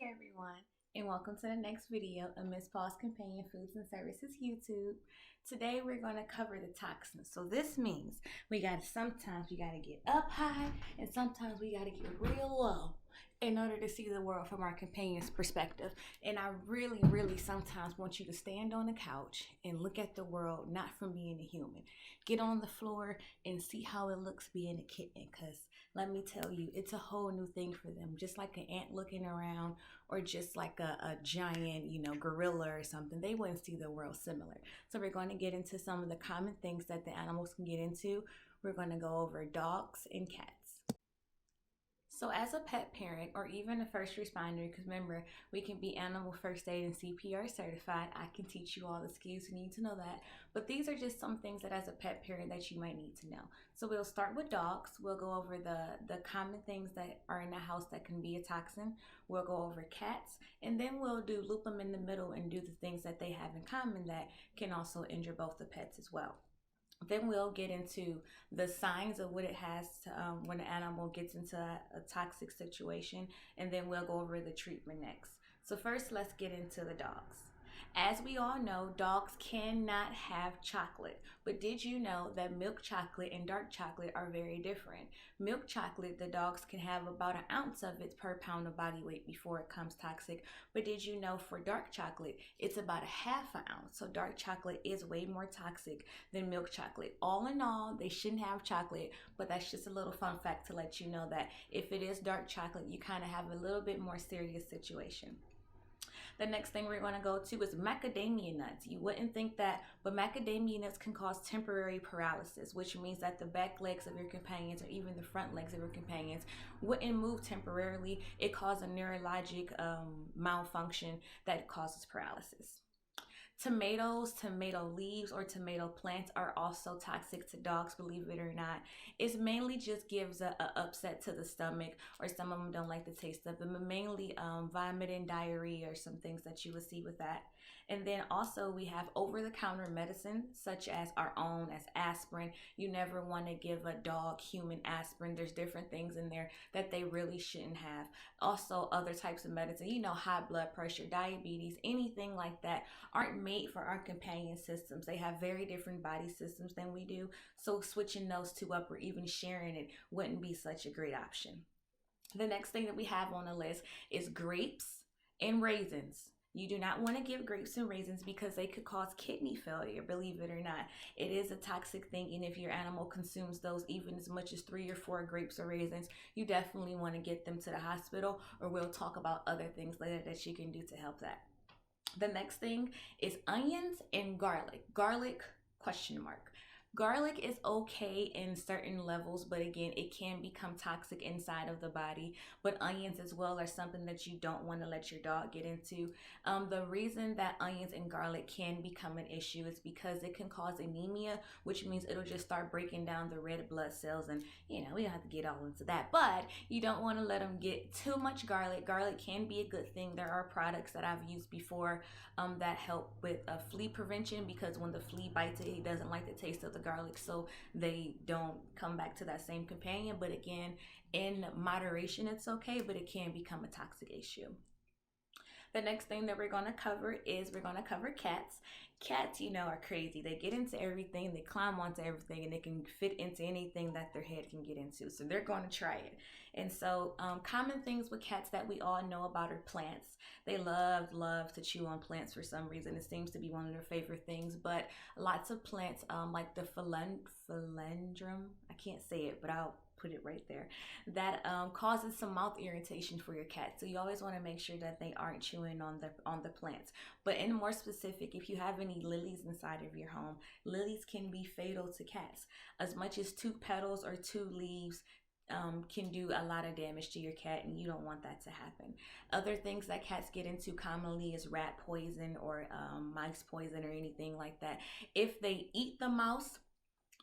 everyone, and welcome to the next video of Ms.Paws Companion Foods and Services YouTube. Today we're going to cover the toxins. So this means sometimes we gotta get up high and sometimes we gotta get real low in order to see the world from our companion's perspective. And I really sometimes want you to stand on the couch and look at the world not from being a human. Get on the floor and see how it looks being a kitten, because let me tell you, it's a whole new thing for them. Just like an ant looking around, or just like a giant, gorilla or something, they wouldn't see the world similar. So we're going to get into some of the common things that the animals can get into. We're going to go over dogs and cats. So as a pet parent or even a first responder, because remember, we can be animal first aid and CPR certified. I can teach you all the skills you need to know that. But these are just some things that as a pet parent that you might need to know. So we'll start with dogs. We'll go over the common things that are in the house that can be a toxin. We'll go over cats, and then we'll loop them in the middle and do the things that they have in common that can also injure both the pets as well. Then we'll get into the signs of what it has to, when an animal gets into a toxic situation, and then we'll go over the treatment next. So first, let's get into the dogs. As we all know, dogs cannot have chocolate, but did you know that milk chocolate and dark chocolate are very different? Milk chocolate, the dogs can have about 1 ounce of it per pound of body weight before it becomes toxic, but did you know for dark chocolate, it's about 1/2 ounce, so dark chocolate is way more toxic than milk chocolate. All in all, they shouldn't have chocolate, but that's just a little fun fact to let you know that if it is dark chocolate, you kind of have a little bit more serious situation. The next thing we're going to go to is macadamia nuts. You wouldn't think that, but macadamia nuts can cause temporary paralysis, which means that the back legs of your companions or even the front legs of your companions wouldn't move temporarily. It causes a neurologic malfunction that causes paralysis. Tomatoes, tomato leaves, or tomato plants are also toxic to dogs, believe it or not. It mainly just gives a upset to the stomach, or some of them don't like the taste of them, but mainly vomiting, diarrhea, or some things that you would see with that. And then also we have over-the-counter medicine, such as our own, as aspirin. You never want to give a dog human aspirin. There's different things in there that they really shouldn't have. Also, other types of medicine, high blood pressure, diabetes, anything like that aren't made for our companion systems. They have very different body systems than we do. So switching those two up or even sharing it wouldn't be such a great option. The next thing that we have on the list is grapes and raisins. You do not want to give grapes and raisins because they could cause kidney failure, believe it or not. It is a toxic thing, and if your animal consumes those even as much as 3 or 4 grapes or raisins, you definitely want to get them to the hospital, or we'll talk about other things later that you can do to help that. The next thing is onions and garlic. Garlic, question mark. Garlic is okay in certain levels, but again, it can become toxic inside of the body. But onions as well are something that you don't want to let your dog get into. The reason that onions and garlic can become an issue is because it can cause anemia, which means it'll just start breaking down the red blood cells. And we don't have to get all into that, but you don't want to let them get too much garlic. Garlic can be a good thing. There are products that I've used before that help with flea prevention, because when the flea bites it, he doesn't like the taste of the garlic, so they don't come back to that same companion. But again, in moderation, it's okay, but it can become a toxic issue. The next thing that we're going to cover is cats. Cats, are crazy. They get into everything, they climb onto everything, and they can fit into anything that their head can get into. So they're going to try it. And so common things with cats that we all know about are plants. They love to chew on plants for some reason. It seems to be one of their favorite things. But lots of plants, like the philodendron, I can't say it, but I'll put it right there, that causes some mouth irritation for your cat. So you always want to make sure that they aren't chewing on the plants. But in more specific, if you have any lilies inside of your home, lilies can be fatal to cats. As much as 2 petals or 2 leaves can do a lot of damage to your cat, and you don't want that to happen. Other things that cats get into commonly is rat poison or mice poison or anything like that. If they eat the mouse,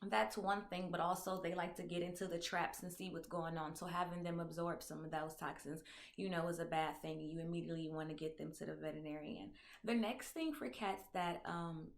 that's one thing, but also they like to get into the traps and see what's going on. So having them absorb some of those toxins, is a bad thing. You immediately want to get them to the veterinarian. The next thing for cats that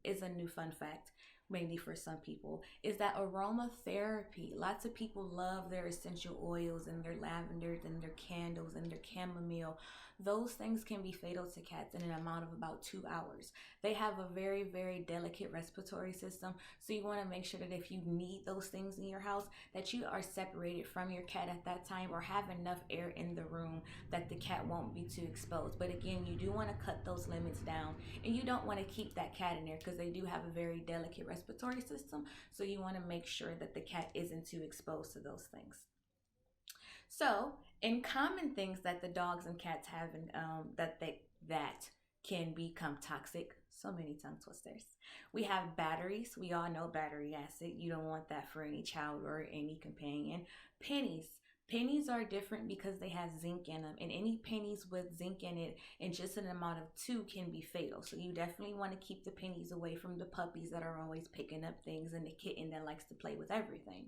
is a new fun fact, mainly for some people, is that aromatherapy. Lots of people love their essential oils and their lavenders and their candles and their chamomile. those things can be fatal to cats in an amount of about 2 hours. They have a very, very delicate respiratory system, so you want to make sure that if you need those things in your house, that you are separated from your cat at that time, or have enough air in the room that the cat won't be too exposed. But again, you do want to cut those limits down, and you don't want to keep that cat in there because they do have a very delicate respiratory system, so you want to make sure that the cat isn't too exposed to those things. So, in common things that the dogs and cats have, that can become toxic. So many tongue twisters. We have batteries. We all know battery acid. You don't want that for any child or any companion. Pennies. Pennies are different because they have zinc in them, and any pennies with zinc in it in just an amount of 2 can be fatal. So you definitely want to keep the pennies away from the puppies that are always picking up things and the kitten that likes to play with everything.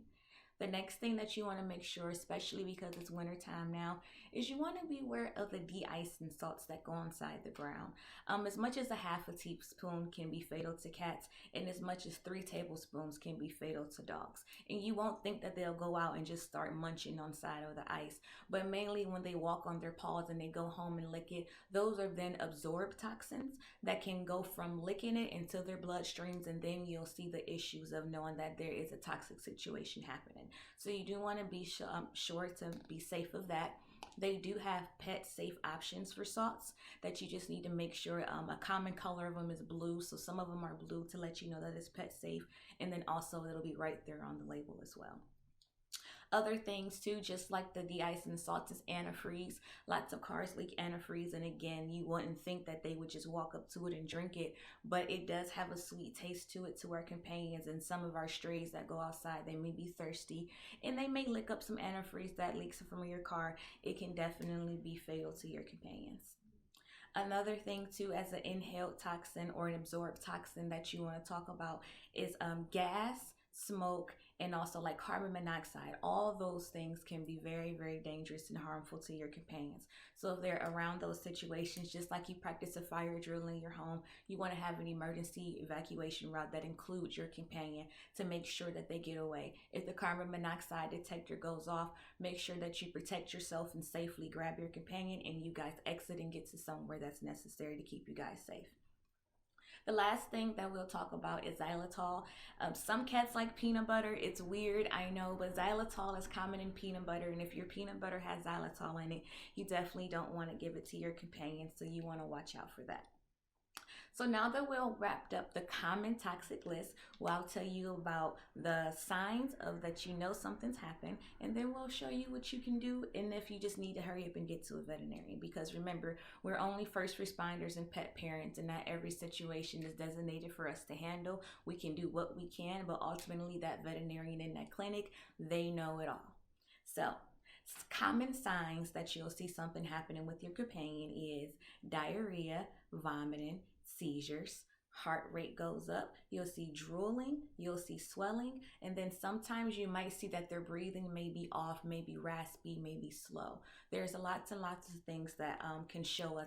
The next thing that you want to make sure, especially because it's winter time now, is you want to be aware of the de-icing salts that go inside the ground. As much as a half a teaspoon can be fatal to cats, and as much as 3 tablespoons can be fatal to dogs. And you won't think that they'll go out and just start munching on side of the ice, but mainly when they walk on their paws and they go home and lick it, those are then absorbed toxins that can go from licking it into their bloodstreams, and then you'll see the issues of knowing that there is a toxic situation happening. So you do want to be sure to be safe of that. They do have pet safe options for salts that you just need to make sure. A common color of them is blue, so some of them are blue to let you know that it's pet safe, and then also it'll be right there on the label as well. Other things too, just like the de-icing salts, is antifreeze. Lots of cars leak antifreeze, and again, you wouldn't think that they would just walk up to it and drink it, but it does have a sweet taste to it to our companions, and some of our strays that go outside, they may be thirsty and they may lick up some antifreeze that leaks from your car. It can definitely be fatal to your companions. Another thing too, as an inhaled toxin or an absorbed toxin that you want to talk about, is gas, smoke, and also like carbon monoxide. All those things can be very, very dangerous and harmful to your companions. So if they're around those situations, just like you practice a fire drill in your home, you want to have an emergency evacuation route that includes your companion to make sure that they get away. If the carbon monoxide detector goes off, make sure that you protect yourself and safely grab your companion and you guys exit and get to somewhere that's necessary to keep you guys safe. The last thing that we'll talk about is xylitol. Some cats like peanut butter. It's weird, I know, but xylitol is common in peanut butter, and if your peanut butter has xylitol in it, you definitely don't want to give it to your companion, so you want to watch out for that. So now that we've wrapped up the common toxic list, I'll tell you about the signs of that you know something's happened, and then we'll show you what you can do, and if you just need to hurry up and get to a veterinarian. Because remember, we're only first responders and pet parents, and not every situation is designated for us to handle. We can do what we can, but ultimately that veterinarian in that clinic, they know it all. So common signs that you'll see something happening with your companion is diarrhea, vomiting, seizures, heart rate goes up, you'll see drooling, you'll see swelling, and then sometimes you might see that their breathing may be off, maybe raspy, maybe slow. There's lots and lots of things that can show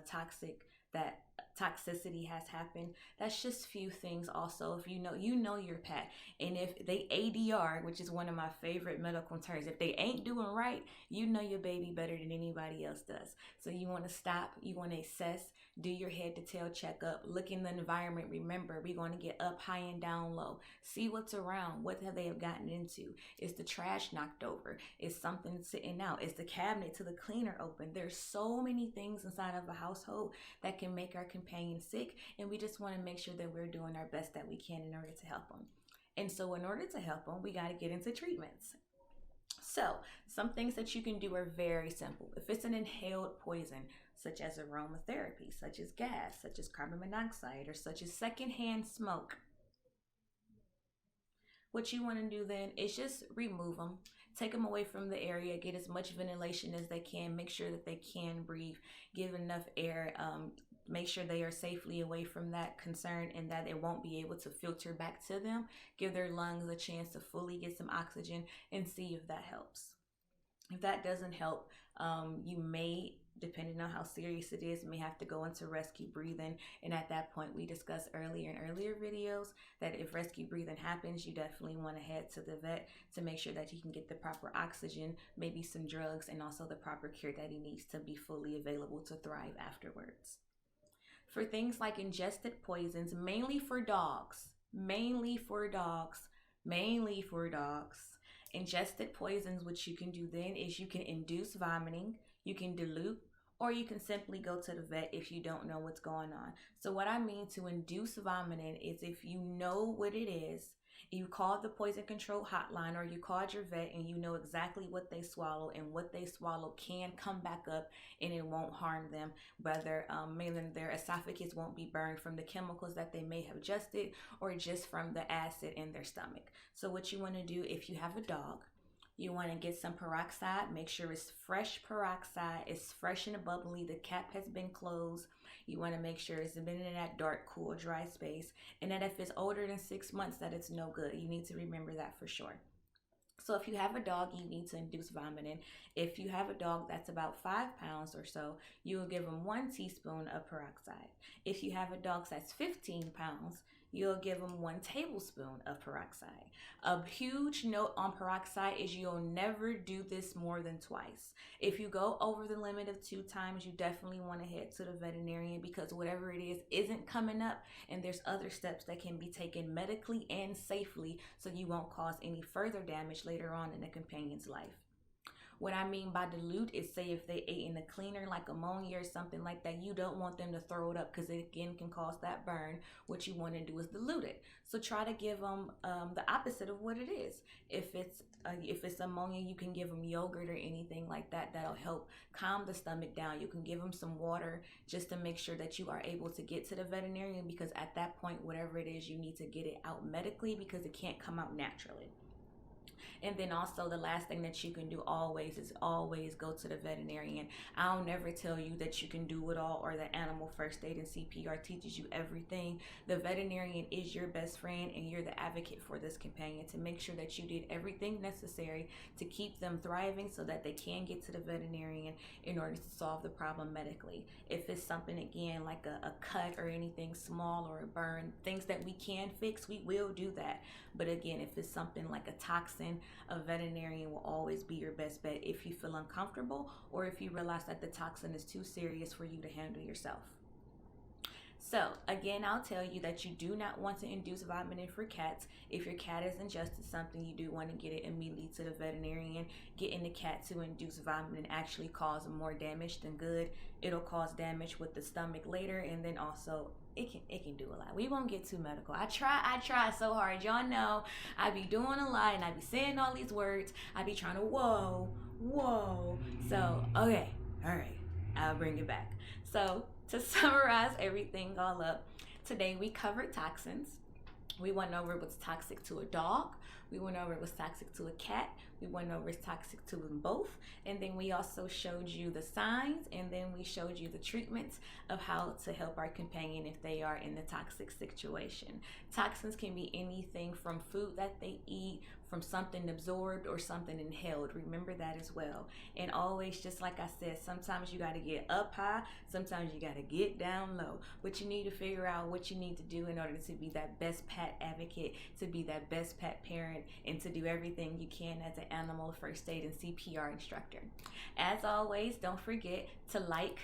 that toxicity has happened. That's just few things. Also, if you know your pet, and if they ADR, which is one of my favorite medical terms, if they ain't doing right, you know your baby better than anybody else does. So you want to stop, you want to assess, do your head to tail checkup, look in the environment. Remember, we're going to get up high and down low, see what's around, what have they gotten into, is the trash knocked over, is something sitting out, is the cabinet to the cleaner open. There's so many things inside of a household that can make our companion sick, and we just want to make sure that we're doing our best that we can in order to help them. And so in order to help them, we got to get into treatments. So some things that you can do are very simple. If it's an inhaled poison, such as aromatherapy, such as gas, such as carbon monoxide, or such as secondhand smoke, what you want to do then is just remove them, take them away from the area, get as much ventilation as they can, make sure that they can breathe, give enough air, make sure they are safely away from that concern and that it won't be able to filter back to them. Give their lungs a chance to fully get some oxygen and see if that helps. If that doesn't help, you may depending on how serious it is, may have to go into rescue breathing. And at that point, we discussed earlier in earlier videos that if rescue breathing happens, you definitely want to head to the vet to make sure that he can get the proper oxygen, maybe some drugs, and also the proper care that he needs to be fully available to thrive afterwards. For things like ingested poisons, mainly for dogs, ingested poisons, what you can do then is you can induce vomiting, you can dilute, or you can simply go to the vet if you don't know what's going on. So what I mean to induce vomiting is if you know what it is, you called the poison control hotline or you called your vet and you know exactly what they swallow, and what they swallow can come back up and it won't harm them, whether mainly their esophagus won't be burned from the chemicals that they may have ingested or just from the acid in their stomach. So what you want to do if you have a dog, you want to get some peroxide. Make sure it's fresh peroxide. It's fresh and bubbly. The cap has been closed. You want to make sure it's been in that dark, cool, dry space. And that if it's older than 6 months, that it's no good. You need to remember that for sure. So if you have a dog, you need to induce vomiting. If you have a dog that's about 5 pounds or so, you will give them 1 teaspoon of peroxide. If you have a dog that's 15 pounds, you'll give them 1 tablespoon of peroxide. A huge note on peroxide is you'll never do this more than twice. If you go over the limit of 2 times, you definitely want to head to the veterinarian, because whatever it is isn't coming up, and there's other steps that can be taken medically and safely so you won't cause any further damage later on in the companion's life. What I mean by dilute is, say if they ate in a cleaner like ammonia or something like that, you don't want them to throw it up, because it again can cause that burn. What you want to do is dilute it. So try to give them the opposite of what it is. If it's ammonia, you can give them yogurt or anything like that. That'll help calm the stomach down. You can give them some water just to make sure that you are able to get to the veterinarian, because at that point, whatever it is, you need to get it out medically, because it can't come out naturally. And then also the last thing that you can do always is always go to the veterinarian. I'll never tell you that you can do it all, or that animal first aid and CPR teaches you everything. The veterinarian is your best friend, and you're the advocate for this companion, to make sure that you did everything necessary to keep them thriving so that they can get to the veterinarian in order to solve the problem medically. If it's something, again, like a cut or anything small or a burn, things that we can fix, we will do that. But again, if it's something like a toxin, a veterinarian will always be your best bet if you feel uncomfortable, or if you realize that the toxin is too serious for you to handle yourself. So again, I'll tell you that you do not want to induce vomiting for cats. If your cat has ingested something, you do want to get it immediately to the veterinarian. Getting the cat to induce vomiting actually causes more damage than good. It'll cause damage with the stomach later, and then also it can do a lot. We won't get too medical. I try so hard. Y'all know I be doing a lot, and I be saying all these words. I be trying to whoa. So okay, all right, I'll bring it back. So to summarize everything all up, today we covered toxins. We went over what's toxic to a dog. We went over what's toxic to a cat. We went over what's toxic to them both. And then we also showed you the signs, and then we showed you the treatments of how to help our companion if they are in the toxic situation. Toxins can be anything from food that they eat, from something absorbed, or something inhaled. Remember that as well. And always, just like I said, sometimes you got to get up high, sometimes you got to get down low. But you need to figure out what you need to do in order to be that best pet advocate, to be that best pet parent, and to do everything you can as an animal first aid and CPR instructor. As always, don't forget to like,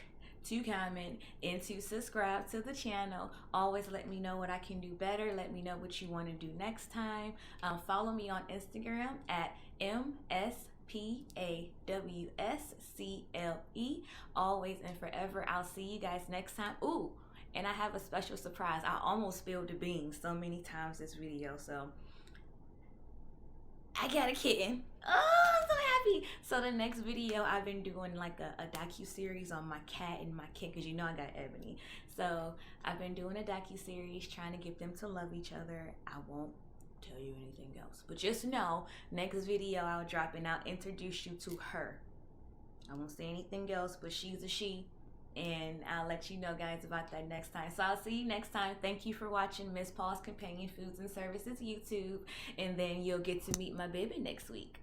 to comment, and to subscribe to the channel. Always let me know what I can do better. Let me know what you want to do next time. Follow me on Instagram at MSPawsCle. Always and forever. I'll see you guys next time. Ooh, and I have a special surprise. I almost spilled the beans so many times this video, so I got a kitten. Oh, I'm so happy. So the next video, I've been doing like a docu-series on my cat and my kid, because you know I got Ebony. So I've been doing a docu-series trying to get them to love each other. I won't tell you anything else, but just know next video I'll drop and I'll introduce you to her. I won't say anything else, but she's a she. And I'll let you know, guys, about that next time. So I'll see you next time. Thank you for watching Ms. Paws Companion Foods and Services YouTube. And then you'll get to meet my baby next week.